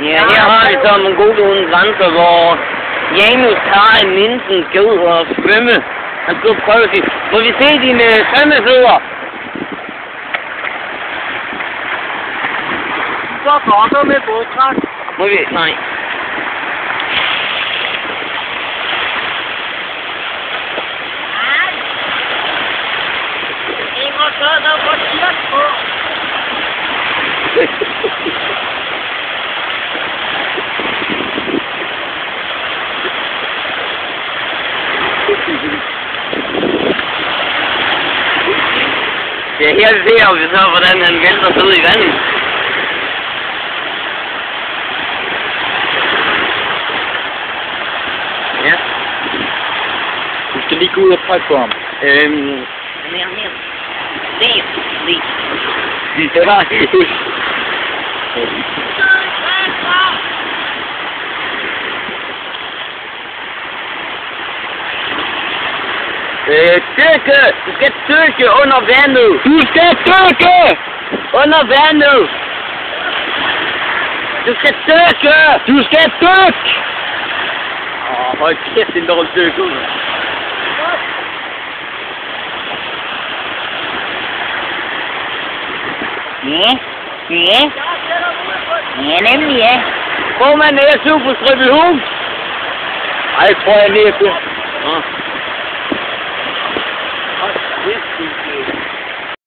Ja, her har vi så Mongolia uden grænser, hvor Janus tager en Nielsen skal ud og svømme. Han skal prøve at sige, må vi se dine svømmefødder? Så kommer med bådtræk. Må vi? Nej. Inger, så er der godt kirk på. Ja, her ser vi så, hvordan han vælter sig ud i vandet. Ja. Du skal lige gå ud og trække på ham. Mere. Det. Det var Dykke! Du skal dykke under vandet! Du skal dykke! Under vandet! Du skal dykke! Du skal dykke! Hold kæft, det er dårligt dykke. Ja, nemlig ja. Hvor man er super strøb i hus? Ej, tror jeg ned på. Nå.